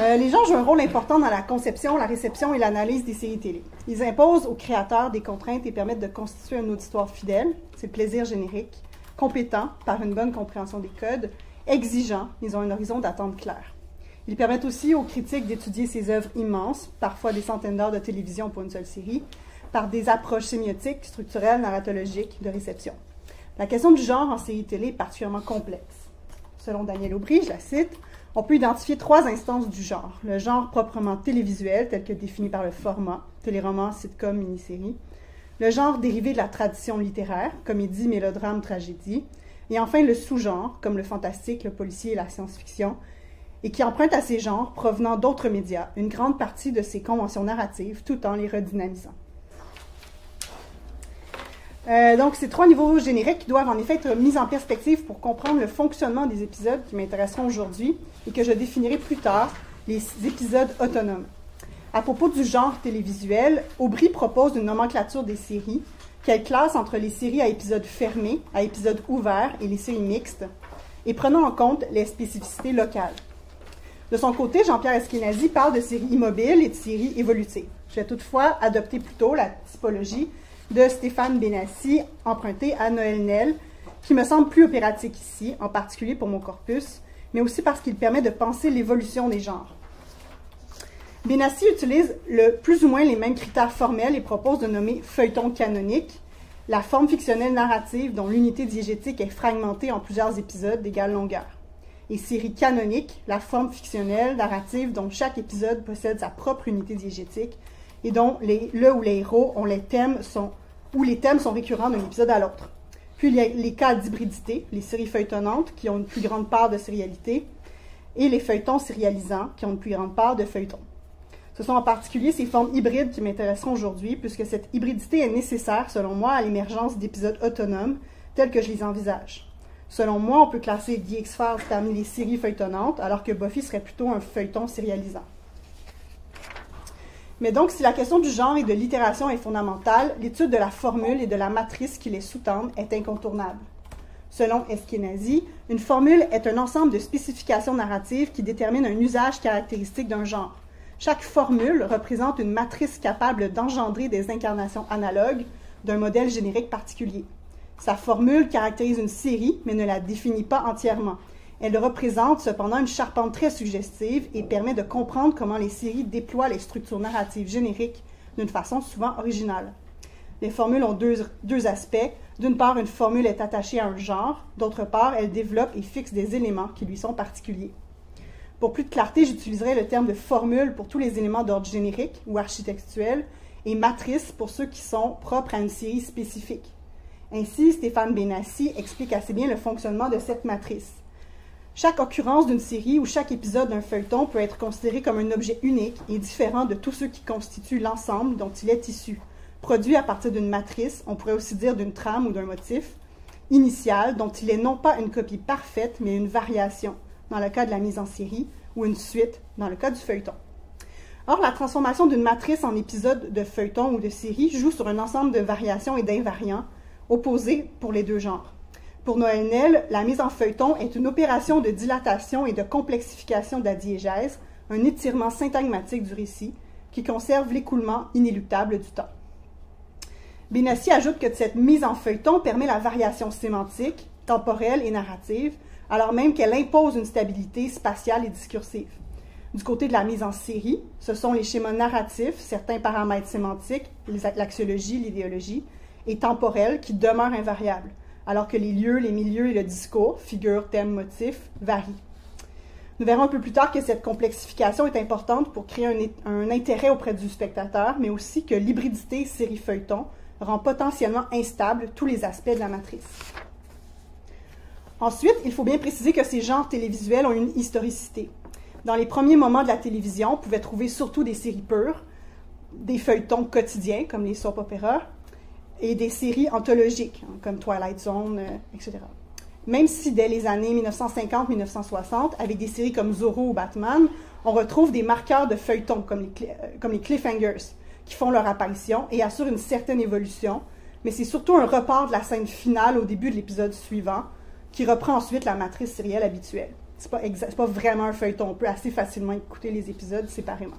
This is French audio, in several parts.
Les gens jouent un rôle important dans la conception, la réception et l'analyse des séries télé. Ils imposent aux créateurs des contraintes et permettent de constituer un auditoire fidèle, c'est le plaisir générique, compétent par une bonne compréhension des codes, exigeant, ils ont un horizon d'attente clair. Ils permettent aussi aux critiques d'étudier ces œuvres immenses, parfois des centaines d'heures de télévision pour une seule série, par des approches sémiotiques, structurelles, narratologiques, de réception. La question du genre en série télé est particulièrement complexe. Selon Daniel Aubry, je la cite, on peut identifier 3 instances du genre. Le genre proprement télévisuel, tel que défini par le format, téléroman, sitcom, mini-série. Le genre dérivé de la tradition littéraire, comédie, mélodrame, tragédie. Et enfin, le sous-genre, comme le fantastique, le policier et la science-fiction, et qui emprunte à ces genres provenant d'autres médias une grande partie de ces conventions narratives, tout en les redynamisant. Donc, ces 3 niveaux génériques doivent en effet être mis en perspective pour comprendre le fonctionnement des épisodes qui m'intéresseront aujourd'hui et que je définirai plus tard, les épisodes autonomes. À propos du genre télévisuel, Aubry propose une nomenclature des séries qu'elle classe entre les séries à épisodes fermés, à épisodes ouverts et les séries mixtes, et prenant en compte les spécificités locales. De son côté, Jean-Pierre Eskenazi parle de séries immobiles et de séries évolutives. Je vais toutefois adopter plutôt la typologie de Stéphane Benassi, emprunté à Noël Nel, qui me semble plus opératique ici, en particulier pour mon corpus, mais aussi parce qu'il permet de penser l'évolution des genres. Benassi utilise plus ou moins les mêmes critères formels et propose de nommer feuilleton canonique, la forme fictionnelle narrative dont l'unité diégétique est fragmentée en plusieurs épisodes d'égale longueur. Et série canonique, la forme fictionnelle narrative dont chaque épisode possède sa propre unité diégétique et dont les héros ont les thèmes sont récurrents d'un épisode à l'autre. Puis il y a les cas d'hybridité, les séries feuilletonnantes qui ont une plus grande part de sérialité, et les feuilletons sérialisants qui ont une plus grande part de feuilletons. Ce sont en particulier ces formes hybrides qui m'intéresseront aujourd'hui, puisque cette hybridité est nécessaire, selon moi, à l'émergence d'épisodes autonomes tels que je les envisage. Selon moi, on peut classer The X-Files parmi les séries feuilletonnantes, alors que Buffy serait plutôt un feuilleton sérialisant. Mais donc, si la question du genre et de l'itération est fondamentale, l'étude de la formule et de la matrice qui les sous-tendent est incontournable. Selon Eskenazi, une formule est un ensemble de spécifications narratives qui déterminent un usage caractéristique d'un genre. Chaque formule représente une matrice capable d'engendrer des incarnations analogues d'un modèle générique particulier. Sa formule caractérise une série, mais ne la définit pas entièrement. Elle représente cependant une charpente très suggestive et permet de comprendre comment les séries déploient les structures narratives génériques d'une façon souvent originale. Les formules ont deux aspects. D'une part, une formule est attachée à un genre. D'autre part, elle développe et fixe des éléments qui lui sont particuliers. Pour plus de clarté, j'utiliserai le terme de formule pour tous les éléments d'ordre générique ou architectuel et matrice pour ceux qui sont propres à une série spécifique. Ainsi, Stéphane Benassi explique assez bien le fonctionnement de cette matrice. Chaque occurrence d'une série ou chaque épisode d'un feuilleton peut être considéré comme un objet unique et différent de tous ceux qui constituent l'ensemble dont il est issu. Produit à partir d'une matrice, on pourrait aussi dire d'une trame ou d'un motif, initial dont il est non pas une copie parfaite, mais une variation, dans le cas de la mise en série, ou une suite, dans le cas du feuilleton. Or, la transformation d'une matrice en épisode de feuilleton ou de série joue sur un ensemble de variations et d'invariants, opposés pour les deux genres. Pour Noël Nel, la mise en feuilleton est une opération de dilatation et de complexification de la diégèse, un étirement syntagmatique du récit qui conserve l'écoulement inéluctable du temps. Benassi ajoute que cette mise en feuilleton permet la variation sémantique, temporelle et narrative, alors même qu'elle impose une stabilité spatiale et discursive. Du côté de la mise en série, ce sont les schémas narratifs, certains paramètres sémantiques, l'axiologie, l'idéologie, et temporels qui demeurent invariables, alors que les lieux, les milieux et le discours, figures, thèmes, motifs, varient. Nous verrons un peu plus tard que cette complexification est importante pour créer un intérêt auprès du spectateur, mais aussi que l'hybridité série-feuilleton rend potentiellement instable tous les aspects de la matrice. Ensuite, il faut bien préciser que ces genres télévisuels ont une historicité. Dans les premiers moments de la télévision, on pouvait trouver surtout des séries pures, des feuilletons quotidiens, comme les soap operas, et des séries anthologiques, comme Twilight Zone, etc. Même si dès les années 1950-1960, avec des séries comme Zorro ou Batman, on retrouve des marqueurs de feuilletons, comme les cliffhangers, qui font leur apparition et assurent une certaine évolution, mais c'est surtout un report de la scène finale au début de l'épisode suivant, qui reprend ensuite la matrice sérielle habituelle. C'est pas vraiment un feuilleton. On peut assez facilement écouter les épisodes séparément.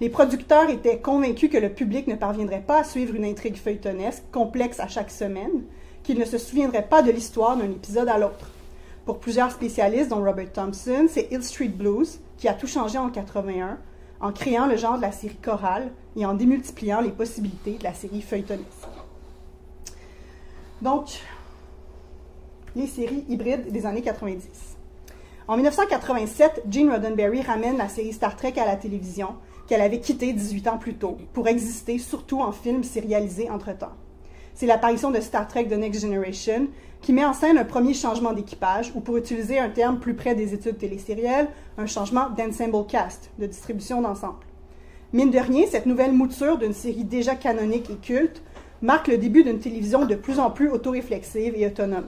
Les producteurs étaient convaincus que le public ne parviendrait pas à suivre une intrigue feuilletonesque complexe à chaque semaine, qu'il ne se souviendrait pas de l'histoire d'un épisode à l'autre. Pour plusieurs spécialistes, dont Robert Thompson, c'est Hill Street Blues qui a tout changé en 81, en créant le genre de la série chorale et en démultipliant les possibilités de la série feuilletonesque. Donc, les séries hybrides des années 90. En 1987, Gene Roddenberry ramène la série Star Trek à la télévision, qu'elle avait quittée 18 ans plus tôt, pour exister surtout en films sérialisés entre-temps. C'est l'apparition de Star Trek The Next Generation qui met en scène un premier changement d'équipage, ou pour utiliser un terme plus près des études télésérielles, un changement d'ensemble cast, de distribution d'ensemble. Mine de rien, cette nouvelle mouture d'une série déjà canonique et culte marque le début d'une télévision de plus en plus autoréflexive et autonome.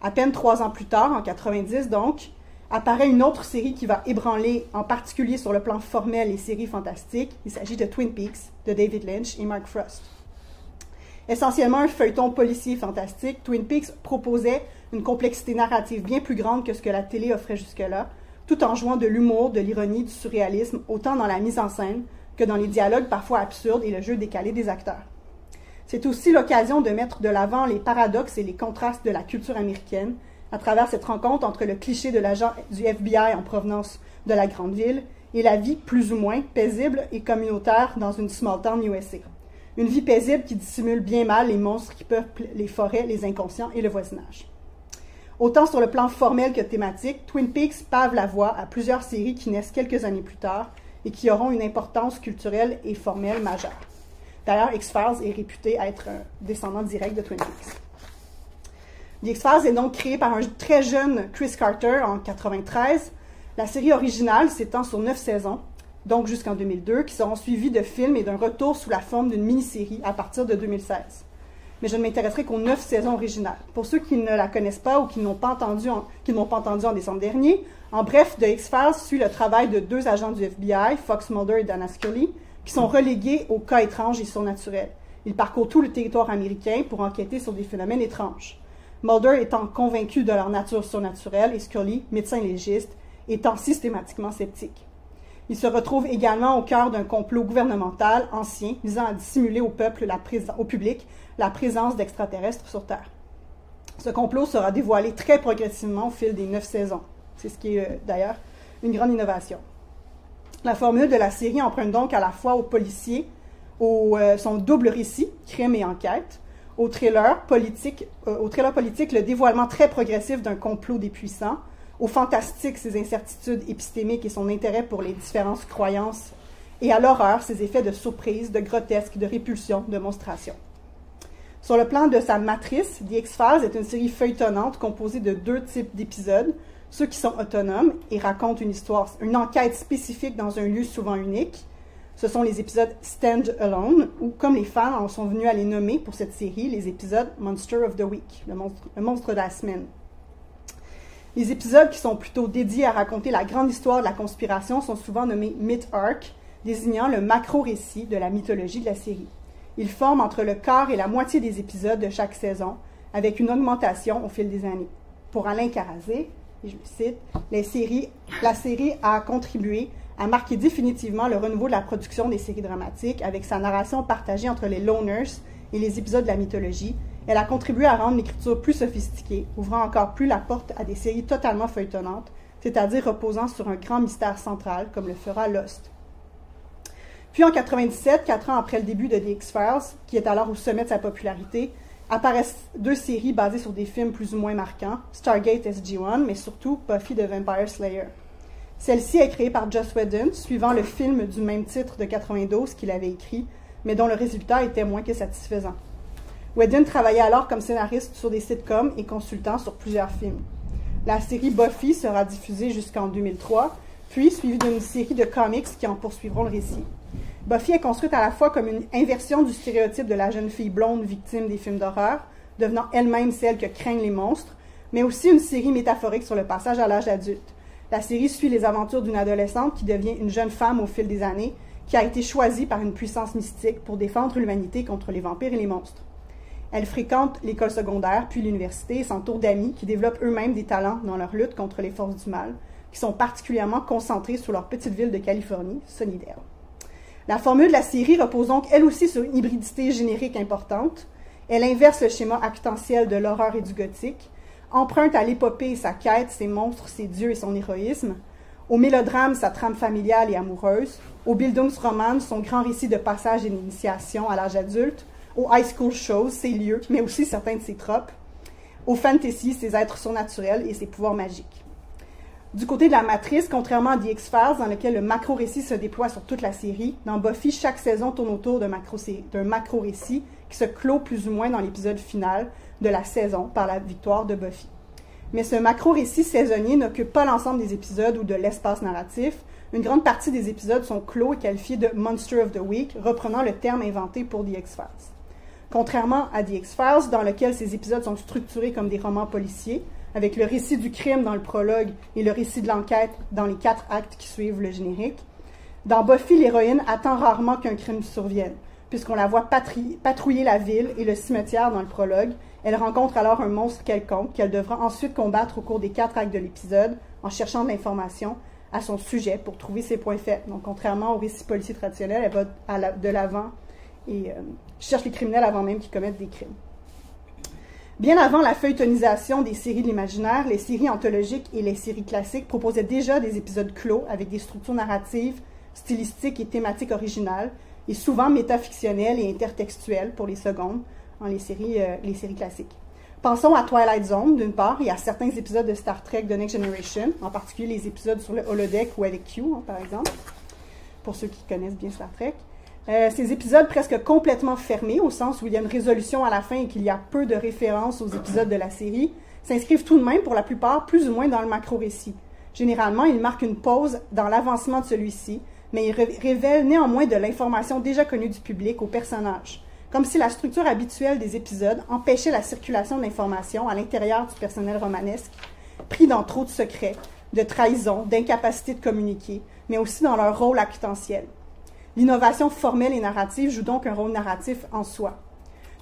À peine 3 ans plus tard, en 90 donc, apparaît une autre série qui va ébranler, en particulier sur le plan formel, les séries fantastiques. Il s'agit de Twin Peaks, de David Lynch et Mark Frost. Essentiellement un feuilleton policier fantastique, Twin Peaks proposait une complexité narrative bien plus grande que ce que la télé offrait jusque-là, tout en jouant de l'humour, de l'ironie, du surréalisme, autant dans la mise en scène que dans les dialogues parfois absurdes et le jeu décalé des acteurs. C'est aussi l'occasion de mettre de l'avant les paradoxes et les contrastes de la culture américaine à travers cette rencontre entre le cliché de l'agent du FBI en provenance de la grande ville et la vie plus ou moins paisible et communautaire dans une small town USA. Une vie paisible qui dissimule bien mal les monstres qui peuplent les forêts, les inconscients et le voisinage. Autant sur le plan formel que thématique, Twin Peaks pave la voie à plusieurs séries qui naissent quelques années plus tard et qui auront une importance culturelle et formelle majeure. D'ailleurs, X-Files est réputé être un descendant direct de Twin Peaks. The X-Files est donc créé par un très jeune Chris Carter en 1993. La série originale s'étend sur 9 saisons, donc jusqu'en 2002, qui seront suivies de films et d'un retour sous la forme d'une mini-série à partir de 2016. Mais je ne m'intéresserai qu'aux 9 saisons originales. Pour ceux qui ne la connaissent pas ou qui n'ont pas entendu en décembre dernier, en bref, The X-Files suit le travail de 2 agents du FBI, Fox Mulder et Dana Scully, qui sont relégués aux cas étranges et surnaturels. Ils parcourent tout le territoire américain pour enquêter sur des phénomènes étranges. Mulder étant convaincu de leur nature surnaturelle et Scully, médecin légiste, étant systématiquement sceptique. Il se retrouve également au cœur d'un complot gouvernemental ancien visant à dissimuler au public la présence d'extraterrestres sur Terre. Ce complot sera dévoilé très progressivement au fil des 9 saisons. C'est ce qui est d'ailleurs une grande innovation. La formule de la série emprunte donc à la fois aux policiers, son double récit, crime et enquête, au thriller politique, le dévoilement très progressif d'un complot des puissants, au fantastique, ses incertitudes épistémiques et son intérêt pour les différentes croyances, et à l'horreur, ses effets de surprise, de grotesque, de répulsion, de monstration. Sur le plan de sa matrice, The X-Files est une série feuilletonnante composée de 2 types d'épisodes, ceux qui sont autonomes et racontent une enquête spécifique dans un lieu souvent unique. Ce sont les épisodes Stand Alone, ou comme les fans en sont venus à les nommer pour cette série, les épisodes Monster of the Week, le monstre de la semaine. Les épisodes qui sont plutôt dédiés à raconter la grande histoire de la conspiration sont souvent nommés Myth Arc, désignant le macro-récit de la mythologie de la série. Ils forment entre le quart et la moitié des épisodes de chaque saison, avec une augmentation au fil des années. Pour Alain Carazé, et je le cite, la série a contribué à marquer définitivement le renouveau de la production des séries dramatiques avec sa narration partagée entre les loners et les épisodes de la mythologie. Elle a contribué à rendre l'écriture plus sophistiquée, ouvrant encore plus la porte à des séries totalement feuilletonnantes, c'est-à-dire reposant sur un grand mystère central, comme le fera Lost. Puis en 1997, 4 ans après le début de The X-Files, qui est alors au sommet de sa popularité, apparaissent 2 séries basées sur des films plus ou moins marquants, Stargate SG-1, mais surtout Buffy the Vampire Slayer. Celle-ci est créée par Joss Whedon, suivant le film du même titre de 92 qu'il avait écrit, mais dont le résultat était moins que satisfaisant. Whedon travaillait alors comme scénariste sur des sitcoms et consultant sur plusieurs films. La série Buffy sera diffusée jusqu'en 2003, puis suivie d'une série de comics qui en poursuivront le récit. Buffy est construite à la fois comme une inversion du stéréotype de la jeune fille blonde victime des films d'horreur, devenant elle-même celle que craignent les monstres, mais aussi une série métaphorique sur le passage à l'âge adulte. La série suit les aventures d'une adolescente qui devient une jeune femme au fil des années, qui a été choisie par une puissance mystique pour défendre l'humanité contre les vampires et les monstres. Elle fréquente l'école secondaire, puis l'université, et s'entoure d'amis qui développent eux-mêmes des talents dans leur lutte contre les forces du mal, qui sont particulièrement concentrés sur leur petite ville de Californie, Sunnydale. La formule de la série repose donc elle aussi sur une hybridité générique importante. Elle inverse le schéma actentiel de l'horreur et du gothique, emprunte à l'épopée et sa quête, ses monstres, ses dieux et son héroïsme, au mélodrame sa trame familiale et amoureuse, au Bildungsroman son grand récit de passage et d'initiation à l'âge adulte, au high school shows ses lieux, mais aussi certains de ses tropes, au fantasy ses êtres surnaturels et ses pouvoirs magiques. Du côté de la matrice, contrairement à The X-Files, dans lequel le macro-récit se déploie sur toute la série, dans Buffy, chaque saison tourne autour d'un macro-récit qui se clôt plus ou moins dans l'épisode final de la saison par la victoire de Buffy. Mais ce macro-récit saisonnier n'occupe pas l'ensemble des épisodes ou de l'espace narratif. Une grande partie des épisodes sont clos et qualifiés de « Monster of the Week », reprenant le terme inventé pour The X-Files. Contrairement à The X-Files, dans lequel ces épisodes sont structurés comme des romans policiers, avec le récit du crime dans le prologue et le récit de l'enquête dans les 4 actes qui suivent le générique, dans Buffy, l'héroïne attend rarement qu'un crime survienne. Puisqu'on la voit patrouiller la ville et le cimetière dans le prologue, elle rencontre alors un monstre quelconque qu'elle devra ensuite combattre au cours des 4 actes de l'épisode en cherchant de l'information à son sujet pour trouver ses points faibles. Donc, contrairement au récit policier traditionnel, elle va de l'avant et cherche les criminels avant même qu'ils commettent des crimes. Bien avant la feuilletonisation des séries de l'imaginaire, les séries anthologiques et les séries classiques proposaient déjà des épisodes clos avec des structures narratives, stylistiques et thématiques originales, et souvent métafictionnelles et intertextuelles pour les secondes, dans les séries classiques. Pensons à Twilight Zone, d'une part, et à certains épisodes de Star Trek The Next Generation, en particulier les épisodes sur le holodeck ou avec Q, par exemple, pour ceux qui connaissent bien Star Trek. Ces épisodes presque complètement fermés, au sens où il y a une résolution à la fin et qu'il y a peu de références aux épisodes de la série, s'inscrivent tout de même, pour la plupart, plus ou moins dans le macro-récit. Généralement, ils marquent une pause dans l'avancement de celui-ci, mais ils révèlent néanmoins de l'information déjà connue du public aux personnages, comme si la structure habituelle des épisodes empêchait la circulation d'informations à l'intérieur du personnel romanesque, pris dans trop de secrets, de trahison, d'incapacité de communiquer, mais aussi dans leur rôle actentiel. L'innovation formelle et narrative joue donc un rôle narratif en soi.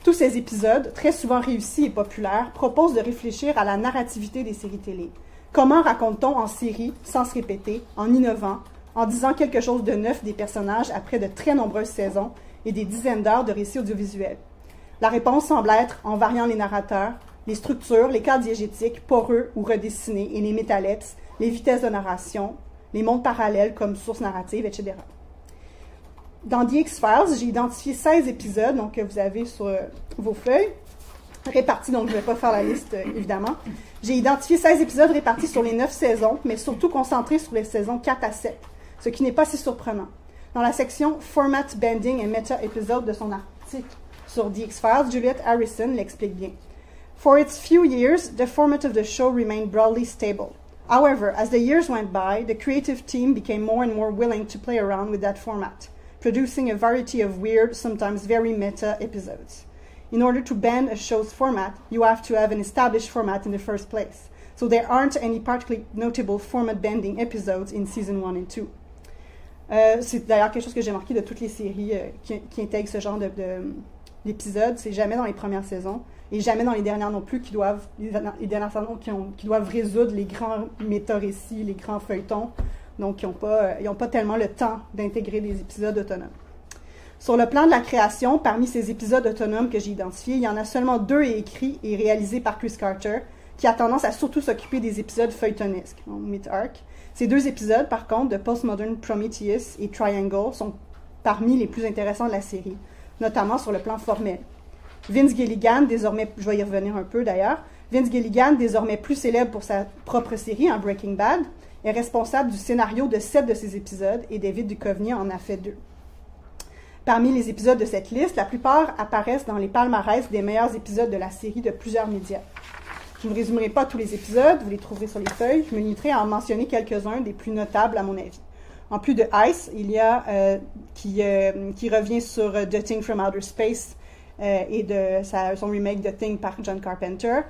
Tous ces épisodes, très souvent réussis et populaires, proposent de réfléchir à la narrativité des séries télé. Comment raconte-t-on en série, sans se répéter, en innovant, en disant quelque chose de neuf des personnages après de très nombreuses saisons et des dizaines d'heures de récits audiovisuels? La réponse semble être en variant les narrateurs, les structures, les cas diégétiques, poreux ou redessinés, et les métalepses, les vitesses de narration, les mondes parallèles comme source narrative, etc. Dans The X-Files, j'ai identifié 16 épisodes, donc que vous avez sur vos feuilles, répartis, donc je ne vais pas faire la liste, évidemment. J'ai identifié 16 épisodes répartis sur les 9 saisons, mais surtout concentrés sur les saisons 4 à 7, ce qui n'est pas si surprenant. Dans la section Format Bending and Meta Episode de son article sur The X-Files, Juliette Harrison l'explique bien. For its few years, the format of the show remained broadly stable. However, as the years went by, the creative team became more and more willing to play around with that format, producing a variety of weird, sometimes very meta episodes. In order to bend a show's format, you have to have an established format in the first place. So there aren't any particularly notable format bending episodes in season 1 and 2. C'est d'ailleurs quelque chose que j'ai marqué de toutes les séries qui intègrent ce genre d'épisodes. C'est jamais dans les premières saisons et jamais dans les dernières non plus, les dernières saisons qui doivent résoudre les grands méta-récits, les grands feuilletons. Donc, ils n'ont pas tellement le temps d'intégrer des épisodes autonomes. Sur le plan de la création, parmi ces épisodes autonomes que j'ai identifiés, il y en a seulement 2 écrits et réalisés par Chris Carter, qui a tendance à surtout s'occuper des épisodes feuilletonesques, mid-arc. Ces 2 épisodes, par contre, de Postmodern Prometheus et Triangle, sont parmi les plus intéressants de la série, notamment sur le plan formel. Vince Gilligan, désormais, je vais y revenir un peu d'ailleurs, Vince Gilligan, désormais plus célèbre pour sa propre série, Breaking Bad, est responsable du scénario de 7 de ces épisodes et David Duchovny en a fait 2. Parmi les épisodes de cette liste, la plupart apparaissent dans les palmarès des meilleurs épisodes de la série de plusieurs médias. Je ne résumerai pas tous les épisodes, vous les trouverez sur les feuilles, je me limiterai à en mentionner quelques-uns des plus notables à mon avis. En plus de Ice, il y a qui revient sur The Thing from Outer Space et de son remake The Thing par John Carpenter.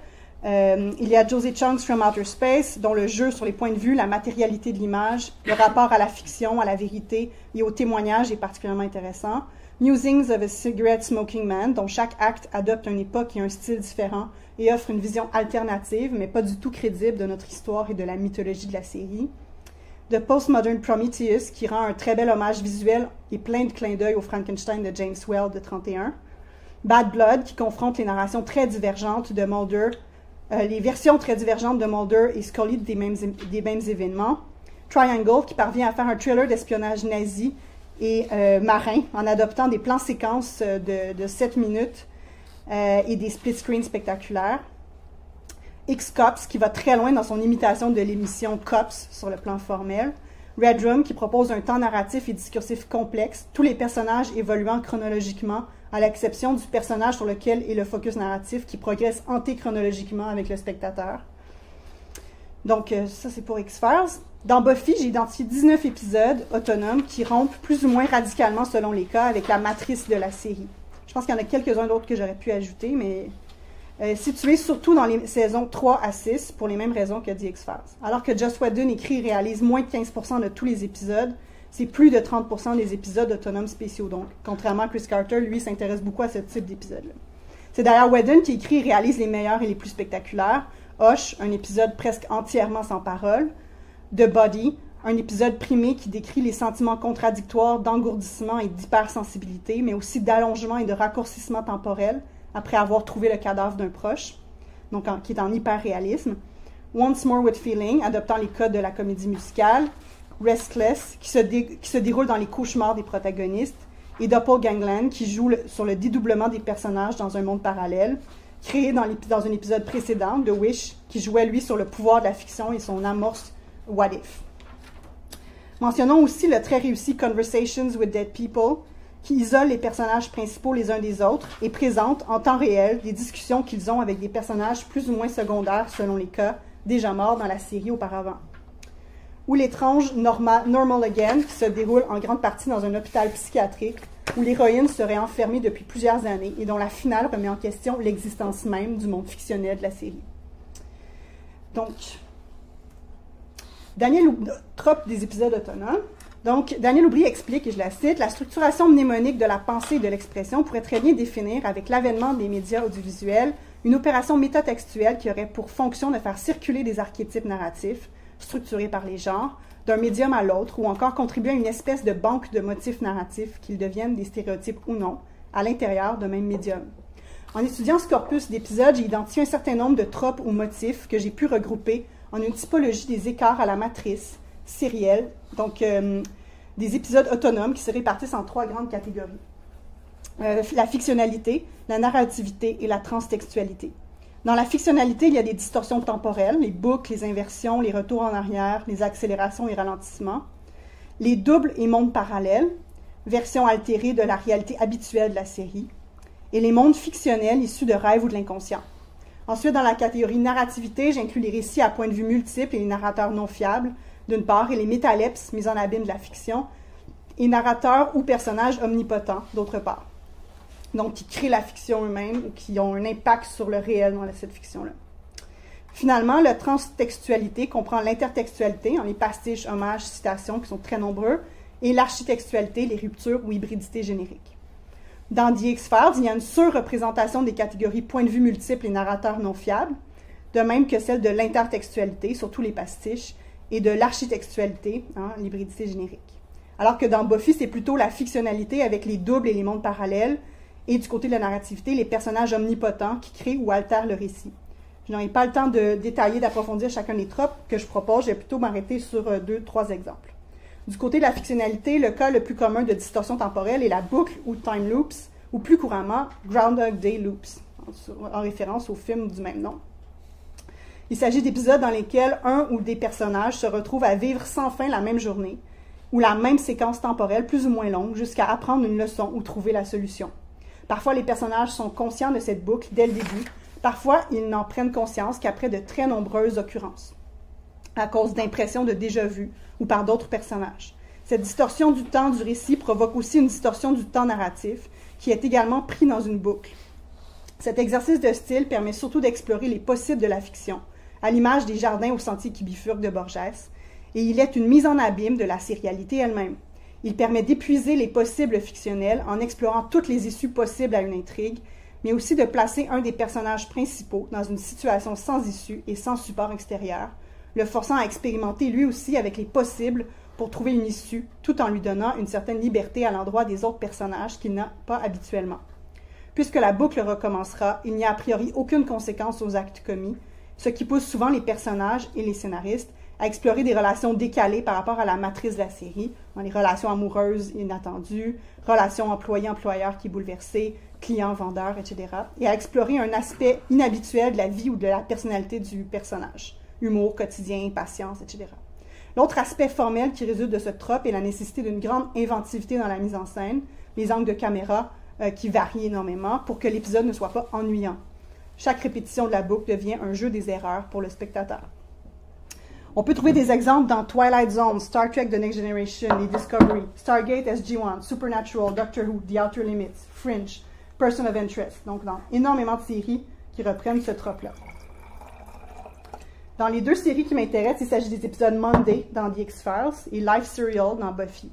Il y a Josie Chung's From Outer Space, dont le jeu sur les points de vue, la matérialité de l'image, le rapport à la fiction, à la vérité et au témoignage est particulièrement intéressant. Musings of a Cigarette Smoking Man, dont chaque acte adopte une époque et un style différent et offre une vision alternative, mais pas du tout crédible de notre histoire et de la mythologie de la série. The Postmodern Prometheus, qui rend un très bel hommage visuel et plein de clins d'œil au Frankenstein de James Whale de 1931. Bad Blood, qui confronte les narrations très divergentes de Mulder, les versions très divergentes de Mulder et Scully des mêmes événements. Triangle, qui parvient à faire un thriller d'espionnage nazi et marin en adoptant des plans séquences de 7 minutes et des split screens spectaculaires. X-Cops, qui va très loin dans son imitation de l'émission Cops sur le plan formel. Red Room, qui propose un temps narratif et discursif complexe, tous les personnages évoluant chronologiquement, à l'exception du personnage sur lequel est le focus narratif qui progresse antéchronologiquement avec le spectateur. Donc, ça, c'est pour X-Files. Dans Buffy, j'ai identifié 19 épisodes autonomes qui rompent plus ou moins radicalement, selon les cas, avec la matrice de la série. Je pense qu'il y en a quelques-uns d'autres que j'aurais pu ajouter, mais situés surtout dans les saisons 3 à 6, pour les mêmes raisons que The X-Files. Alors que Joss Whedon écrit et réalise moins de 15% de tous les épisodes, c'est plus de 30% des épisodes autonomes spéciaux, donc. Contrairement à Chris Carter, lui, s'intéresse beaucoup à ce type d'épisode-là. C'est d'ailleurs Whedon qui écrit et réalise les meilleurs et les plus spectaculaires. Hush, un épisode presque entièrement sans parole. The Body, un épisode primé qui décrit les sentiments contradictoires d'engourdissement et d'hypersensibilité, mais aussi d'allongement et de raccourcissement temporel, après avoir trouvé le cadavre d'un proche, donc qui est en hyper-réalisme. Once More with Feeling, adoptant les codes de la comédie musicale. Restless, qui se déroule dans les cauchemars des protagonistes. Et Doppelgangland, qui joue sur le dédoublement des personnages dans un monde parallèle, créé dans un épisode précédent, The Wish, qui jouait, lui, sur le pouvoir de la fiction et son amorce What If. Mentionnons aussi le très réussi Conversations with Dead People, qui isole les personnages principaux les uns des autres et présente en temps réel des discussions qu'ils ont avec des personnages plus ou moins secondaires selon les cas, déjà morts dans la série auparavant. Ou l'étrange Normal Again, qui se déroule en grande partie dans un hôpital psychiatrique où l'héroïne serait enfermée depuis plusieurs années et dont la finale remet en question l'existence même du monde fictionnel de la série. Donc, trop des épisodes autonomes. Donc, Daniel Oubry explique, et je la cite, « La structuration mnémonique de la pensée et de l'expression pourrait très bien définir, avec l'avènement des médias audiovisuels, une opération métatextuelle qui aurait pour fonction de faire circuler des archétypes narratifs, structurés par les genres, d'un médium à l'autre, ou encore contribuer à une espèce de banque de motifs narratifs, qu'ils deviennent des stéréotypes ou non, à l'intérieur d'un même médium. En étudiant ce corpus d'épisodes, j'ai identifié un certain nombre de tropes ou motifs que j'ai pu regrouper en une typologie des écarts à la matrice sérielle, donc des épisodes autonomes qui se répartissent en 3 grandes catégories. La fictionnalité, la narrativité et la transtextualité. Dans la fictionnalité, il y a des distorsions temporelles, les boucles, les inversions, les retours en arrière, les accélérations et ralentissements. Les doubles et mondes parallèles, version altérée de la réalité habituelle de la série. Et les mondes fictionnels issus de rêves ou de l'inconscient. Ensuite, dans la catégorie narrativité, j'inclus les récits à point de vue multiples et les narrateurs non fiables, d'une part, et les métalepses, mises en abîme de la fiction, et narrateurs ou personnages omnipotents, d'autre part. Donc, qui créent la fiction eux-mêmes ou qui ont un impact sur le réel dans cette fiction-là. Finalement, la transtextualité comprend l'intertextualité, les pastiches, hommages, citations, qui sont très nombreux, et l'architextualité, les ruptures ou hybridités génériques. Dans The X-Files, il y a une surreprésentation des catégories points de vue multiples et narrateurs non fiables, de même que celle de l'intertextualité, surtout les pastiches, et de l'architextualité, l'hybridité générique. Alors que dans Buffy, c'est plutôt la fictionnalité avec les doubles et les mondes parallèles, et du côté de la narrativité, les personnages omnipotents qui créent ou altèrent le récit. Je n'aurai pas le temps de détailler, d'approfondir chacun des tropes que je propose, je vais plutôt m'arrêter sur 2-3 exemples. Du côté de la fictionnalité, le cas le plus commun de distorsion temporelle est la boucle ou time loops, ou plus couramment Groundhog Day loops, en référence au film du même nom. Il s'agit d'épisodes dans lesquels un ou des personnages se retrouvent à vivre sans fin la même journée, ou la même séquence temporelle plus ou moins longue, jusqu'à apprendre une leçon ou trouver la solution. Parfois, les personnages sont conscients de cette boucle dès le début. Parfois, ils n'en prennent conscience qu'après de très nombreuses occurrences, à cause d'impressions de déjà-vu ou par d'autres personnages. Cette distorsion du temps du récit provoque aussi une distorsion du temps narratif, qui est également pris dans une boucle. Cet exercice de style permet surtout d'explorer les possibles de la fiction, à l'image des jardins au sentier qui bifurquent de Borges, et il est une mise en abîme de la sérialité elle-même. Il permet d'épuiser les possibles fictionnels en explorant toutes les issues possibles à une intrigue, mais aussi de placer un des personnages principaux dans une situation sans issue et sans support extérieur, le forçant à expérimenter lui aussi avec les possibles pour trouver une issue, tout en lui donnant une certaine liberté à l'endroit des autres personnages qu'il n'a pas habituellement. Puisque la boucle recommencera, il n'y a a priori aucune conséquence aux actes commis, ce qui pousse souvent les personnages et les scénaristes à explorer des relations décalées par rapport à la matrice de la série, dans les relations amoureuses inattendues, relations employé-employeur qui est bouleversée, client-vendeur, etc., et à explorer un aspect inhabituel de la vie ou de la personnalité du personnage, humour, quotidien, patience, etc. L'autre aspect formel qui résulte de ce trope est la nécessité d'une grande inventivité dans la mise en scène, les angles de caméra qui varient énormément pour que l'épisode ne soit pas ennuyant. Chaque répétition de la boucle devient un jeu des erreurs pour le spectateur. On peut trouver des exemples dans Twilight Zone, Star Trek The Next Generation et Discovery, Stargate SG-1, Supernatural, Doctor Who, The Outer Limits, Fringe, Person of Interest, donc dans énormément de séries qui reprennent ce trope-là. Dans les deux séries qui m'intéressent, il s'agit des épisodes Monday dans The X-Files et Life Serial dans Buffy.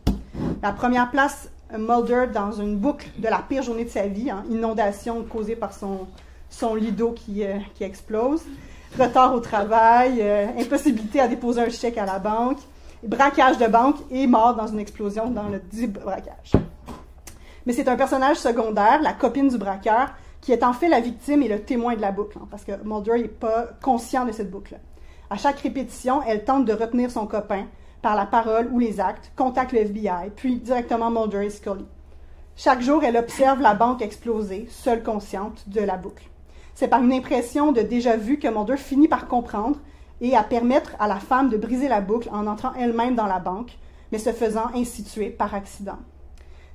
La première place, Mulder dans une boucle de la pire journée de sa vie, inondation causée par son lit d'eau qui explose, retard au travail, impossibilité à déposer un chèque à la banque, braquage de banque et mort dans une explosion dans le dit braquage. Mais c'est un personnage secondaire, la copine du braqueur, qui est en fait la victime et le témoin de la boucle, parce que Mulder n'est pas conscient de cette boucle. À chaque répétition, elle tente de retenir son copain par la parole ou les actes, contacte le FBI, puis directement Mulder et Scully. Chaque jour, elle observe la banque exploser, seule consciente de la boucle. C'est par une impression de déjà-vu que Mulder finit par comprendre et à permettre à la femme de briser la boucle en entrant elle-même dans la banque, mais se faisant ainsi tuer par accident.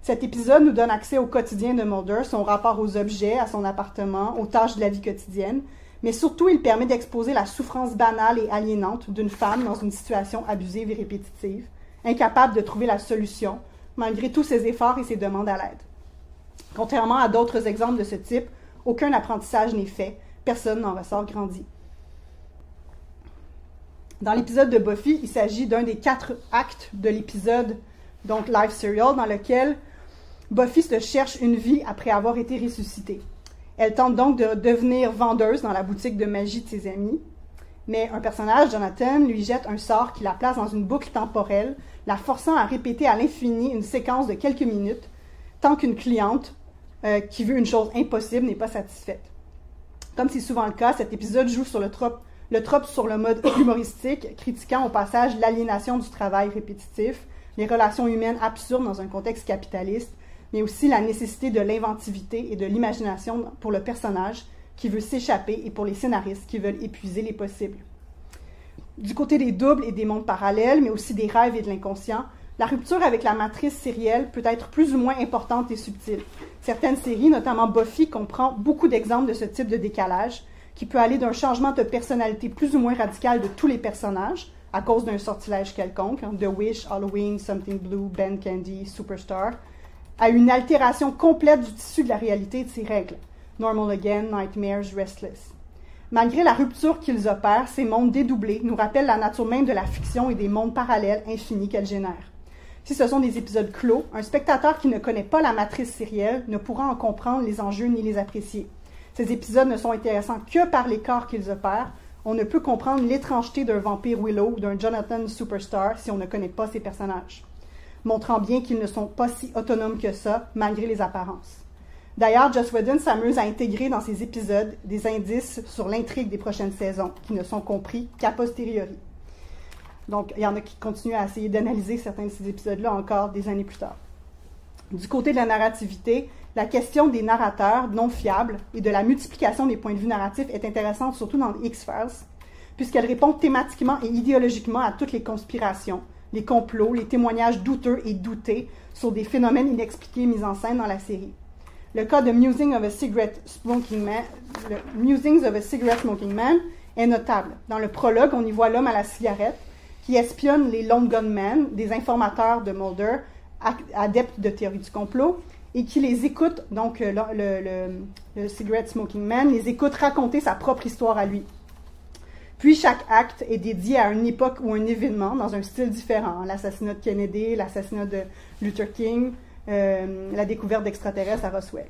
Cet épisode nous donne accès au quotidien de Mulder, son rapport aux objets, à son appartement, aux tâches de la vie quotidienne, mais surtout il permet d'exposer la souffrance banale et aliénante d'une femme dans une situation abusive et répétitive, incapable de trouver la solution, malgré tous ses efforts et ses demandes à l'aide. Contrairement à d'autres exemples de ce type, aucun apprentissage n'est fait, personne n'en ressort grandi. Dans l'épisode de Buffy, il s'agit d'un des 4 actes de l'épisode, donc Life Serial, dans lequel Buffy se cherche une vie après avoir été ressuscitée. Elle tente donc de devenir vendeuse dans la boutique de magie de ses amis, mais un personnage, Jonathan, lui jette un sort qui la place dans une boucle temporelle, la forçant à répéter à l'infini une séquence de quelques minutes, tant qu'une cliente qui veut une chose impossible n'est pas satisfaite. Comme c'est souvent le cas, cet épisode joue sur le trope sur le mode humoristique, critiquant au passage l'aliénation du travail répétitif, les relations humaines absurdes dans un contexte capitaliste, mais aussi la nécessité de l'inventivité et de l'imagination pour le personnage qui veut s'échapper et pour les scénaristes qui veulent épuiser les possibles. Du côté des doubles et des mondes parallèles, mais aussi des rêves et de l'inconscient, la rupture avec la matrice sérielle peut être plus ou moins importante et subtile. Certaines séries, notamment Buffy, comprend beaucoup d'exemples de ce type de décalage, qui peut aller d'un changement de personnalité plus ou moins radical de tous les personnages, à cause d'un sortilège quelconque, The Wish, Halloween, Something Blue, Ben Candy, Superstar, à une altération complète du tissu de la réalité et de ses règles, Normal Again, Nightmares, Restless. Malgré la rupture qu'ils opèrent, ces mondes dédoublés nous rappellent la nature même de la fiction et des mondes parallèles infinis qu'elle génère. Si ce sont des épisodes clos, un spectateur qui ne connaît pas la matrice sérielle ne pourra en comprendre les enjeux ni les apprécier. Ces épisodes ne sont intéressants que par l'écart qu'ils opèrent. On ne peut comprendre l'étrangeté d'un vampire Willow ou d'un Jonathan Superstar si on ne connaît pas ces personnages, montrant bien qu'ils ne sont pas si autonomes que ça, malgré les apparences. D'ailleurs, Joss Whedon s'amuse à intégrer dans ses épisodes des indices sur l'intrigue des prochaines saisons, qui ne sont compris qu'a posteriori. Donc, il y en a qui continuent à essayer d'analyser certains de ces épisodes-là encore des années plus tard. Du côté de la narrativité, la question des narrateurs non fiables et de la multiplication des points de vue narratifs est intéressante, surtout dans X-Files, puisqu'elle répond thématiquement et idéologiquement à toutes les conspirations, les complots, les témoignages douteux et doutés sur des phénomènes inexpliqués mis en scène dans la série. Le cas de Musings of a Cigarette Smoking Man est notable. Dans le prologue, on y voit l'homme à la cigarette qui espionne les lone gunmen, des informateurs de Mulder, adeptes de théorie du complot, et qui les écoute, donc le Cigarette Smoking Man, les écoute raconter sa propre histoire à lui. Puis chaque acte est dédié à une époque ou un événement dans un style différent. L'assassinat de Kennedy, l'assassinat de Luther King, la découverte d'extraterrestres à Roswell.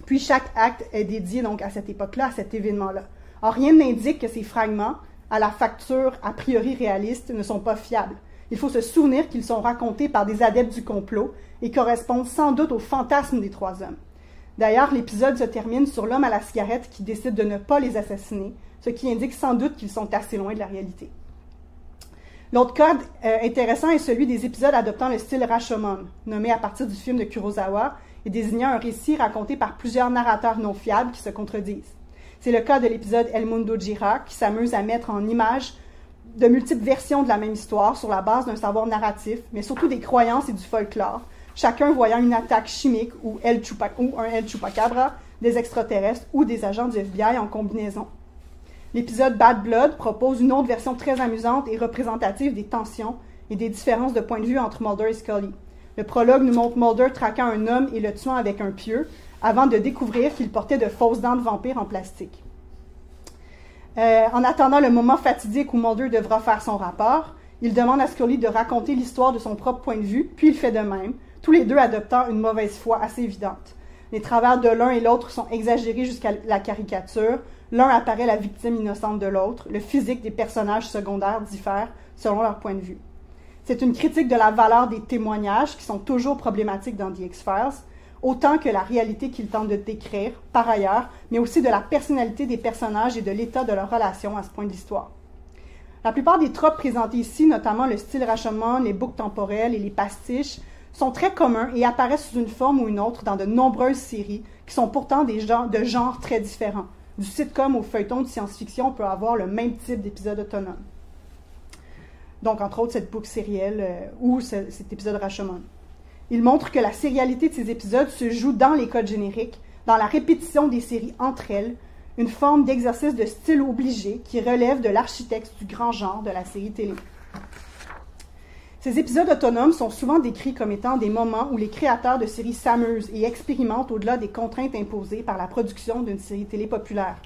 Puis chaque acte est dédié donc à cette époque-là, à cet événement-là. Or, rien n'indique que ces fragments, à la facture a priori réaliste, ne sont pas fiables. Il faut se souvenir qu'ils sont racontés par des adeptes du complot et correspondent sans doute au fantasme des trois hommes. D'ailleurs, l'épisode se termine sur l'homme à la cigarette qui décide de ne pas les assassiner, ce qui indique sans doute qu'ils sont assez loin de la réalité. L'autre cas intéressant est celui des épisodes adoptant le style Rashomon, nommé à partir du film de Kurosawa et désignant un récit raconté par plusieurs narrateurs non fiables qui se contredisent. C'est le cas de l'épisode El Mundo Gira, qui s'amuse à mettre en image de multiples versions de la même histoire sur la base d'un savoir narratif, mais surtout des croyances et du folklore, chacun voyant une attaque chimique ou un El Chupacabra, des extraterrestres ou des agents du FBI en combinaison. L'épisode Bad Blood propose une autre version très amusante et représentative des tensions et des différences de point de vue entre Mulder et Scully. Le prologue nous montre Mulder traquant un homme et le tuant avec un pieu, avant de découvrir qu'il portait de fausses dents de vampire en plastique. En attendant le moment fatidique où Mulder devra faire son rapport, il demande à Scully de raconter l'histoire de son propre point de vue, puis il fait de même, tous les deux adoptant une mauvaise foi assez évidente. Les travers de l'un et l'autre sont exagérés jusqu'à la caricature, l'un apparaît la victime innocente de l'autre, le physique des personnages secondaires diffère selon leur point de vue. C'est une critique de la valeur des témoignages qui sont toujours problématiques dans The X-Files, autant que la réalité qu'ils tentent de décrire, par ailleurs, mais aussi de la personnalité des personnages et de l'état de leur relation à ce point de l'histoire. La plupart des tropes présentés ici, notamment le style Rashomon, les boucles temporelles et les pastiches, sont très communs et apparaissent sous une forme ou une autre dans de nombreuses séries qui sont pourtant de genres très différents. Du sitcom au feuilleton de science-fiction, on peut avoir le même type d'épisode autonome. Donc, entre autres, cette boucle sérielle ou cet épisode Rashomon. Il montre que la sérialité de ces épisodes se joue dans les codes génériques, dans la répétition des séries entre elles, une forme d'exercice de style obligé qui relève de l'architecte du grand genre de la série télé. Ces épisodes autonomes sont souvent décrits comme étant des moments où les créateurs de séries s'amusent et expérimentent au-delà des contraintes imposées par la production d'une série télé populaire.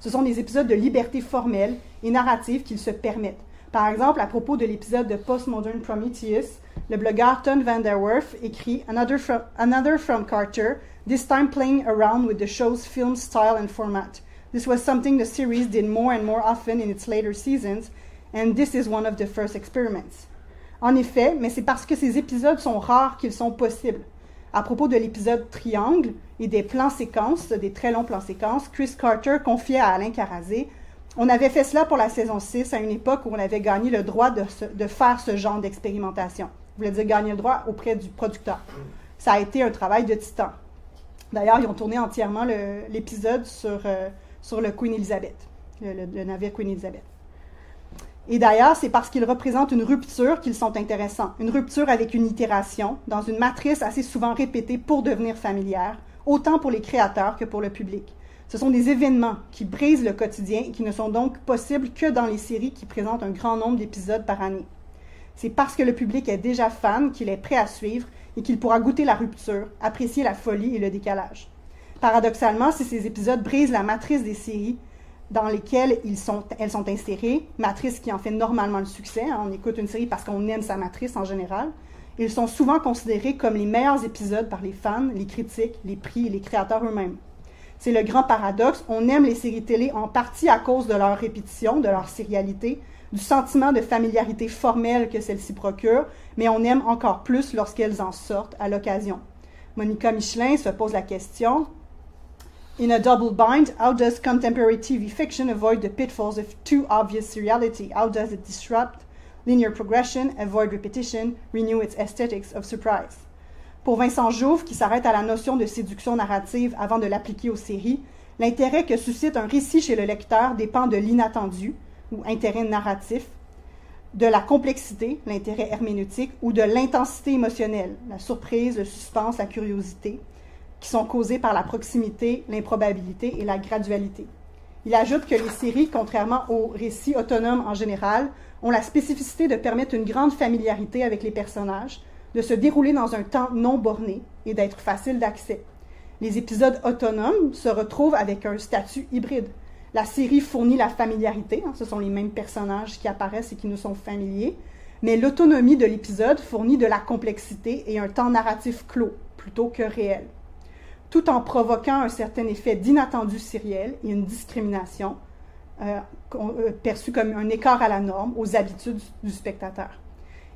Ce sont des épisodes de liberté formelle et narrative qu'ils se permettent. Par exemple, à propos de l'épisode de Postmodern Prometheus, le blogueur Ton Van Der Werf écrit Another from Carter, this time playing around with the show's film style and format. This was something the series did more and more often in its later seasons, and this is one of the first experiments. En effet, mais c'est parce que ces épisodes sont rares qu'ils sont possibles. À propos de l'épisode Triangle et des plans-séquences, des très longs plans-séquences, Chris Carter confiait à Alain Carazé « On avait fait cela pour la saison 6 à une époque où on avait gagné le droit de faire ce genre d'expérimentation. » Vous voulez dire gagner le droit auprès du producteur. Ça a été un travail de titan. D'ailleurs, ils ont tourné entièrement l'épisode sur le Queen Elizabeth, le navire Queen Elizabeth. Et d'ailleurs, c'est parce qu'ils représentent une rupture qu'ils sont intéressants. Une rupture avec une itération, dans une matrice assez souvent répétée pour devenir familière, autant pour les créateurs que pour le public. Ce sont des événements qui brisent le quotidien et qui ne sont donc possibles que dans les séries qui présentent un grand nombre d'épisodes par année. C'est parce que le public est déjà fan qu'il est prêt à suivre et qu'il pourra goûter la rupture, apprécier la folie et le décalage. Paradoxalement, si ces épisodes brisent la matrice des séries dans lesquelles elles sont insérées, matrice qui en fait normalement le succès, on écoute une série parce qu'on aime sa matrice en général, ils sont souvent considérés comme les meilleurs épisodes par les fans, les critiques, les prix et les créateurs eux-mêmes. C'est le grand paradoxe, on aime les séries télé en partie à cause de leur répétition, de leur sérialité, du sentiment de familiarité formelle que celles-ci procurent, mais on aime encore plus lorsqu'elles en sortent à l'occasion. Monica Michelin se pose la question « In a double bind, how does contemporary TV fiction avoid the pitfalls of too obvious seriality? How does it disrupt linear progression, avoid repetition, renew its aesthetics of surprise? » Pour Vincent Jouve, qui s'arrête à la notion de séduction narrative avant de l'appliquer aux séries, l'intérêt que suscite un récit chez le lecteur dépend de l'inattendu, ou intérêt narratif, de la complexité, l'intérêt herméneutique, ou de l'intensité émotionnelle, la surprise, le suspense, la curiosité, qui sont causés par la proximité, l'improbabilité et la gradualité. Il ajoute que les séries, contrairement aux récits autonomes en général, ont la spécificité de permettre une grande familiarité avec les personnages, de se dérouler dans un temps non borné et d'être facile d'accès. Les épisodes autonomes se retrouvent avec un statut hybride. La série fournit la familiarité, ce sont les mêmes personnages qui apparaissent et qui nous sont familiers, mais l'autonomie de l'épisode fournit de la complexité et un temps narratif clos, plutôt que réel, tout en provoquant un certain effet d'inattendu sériel et une discrimination perçue comme un écart à la norme, aux habitudes du spectateur.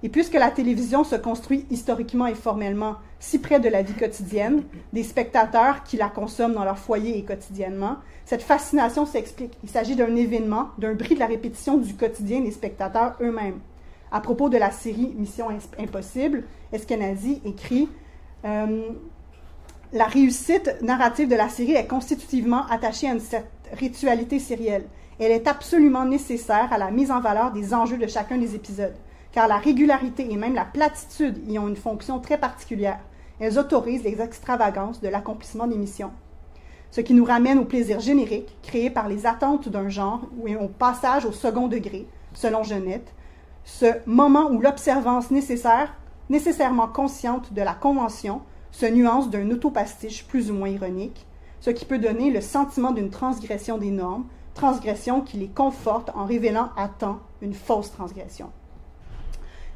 Et puisque la télévision se construit historiquement et formellement si près de la vie quotidienne, des spectateurs qui la consomment dans leur foyer et quotidiennement, cette fascination s'explique. Il s'agit d'un événement, d'un bris de la répétition du quotidien des spectateurs eux-mêmes. À propos de la série Mission Impossible, Eskenazi écrit la réussite narrative de la série est constitutivement attachée à une certaine ritualité sérielle. Elle est absolument nécessaire à la mise en valeur des enjeux de chacun des épisodes, car la régularité et même la platitude y ont une fonction très particulière. Elles autorisent les extravagances de l'accomplissement des missions. Ce qui nous ramène au plaisir générique, créé par les attentes d'un genre ou au passage au second degré, selon Genette, ce moment où l'observance nécessairement consciente de la convention se nuance d'un autopastiche plus ou moins ironique, ce qui peut donner le sentiment d'une transgression des normes, transgression qui les conforte en révélant à temps une fausse transgression.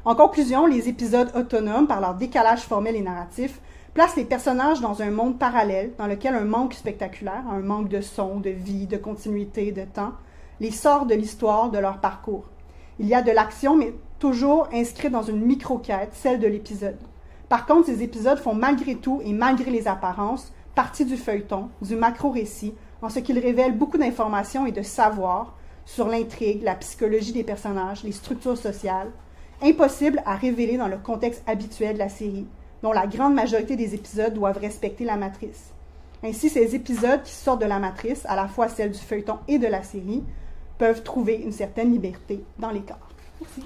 En conclusion, les épisodes autonomes, par leur décalage formel et narratif, placent les personnages dans un monde parallèle dans lequel un manque spectaculaire, un manque de son, de vie, de continuité, de temps, les sort de l'histoire, de leur parcours. Il y a de l'action, mais toujours inscrite dans une micro-quête, celle de l'épisode. Par contre, ces épisodes font malgré tout et malgré les apparences partie du feuilleton, du macro-récit, en ce qu'ils révèlent beaucoup d'informations et de savoir sur l'intrigue, la psychologie des personnages, les structures sociales, impossible à révéler dans le contexte habituel de la série, dont la grande majorité des épisodes doivent respecter la matrice. Ainsi, ces épisodes qui sortent de la matrice, à la fois celle du feuilleton et de la série, peuvent trouver une certaine liberté dans l'écart. Merci.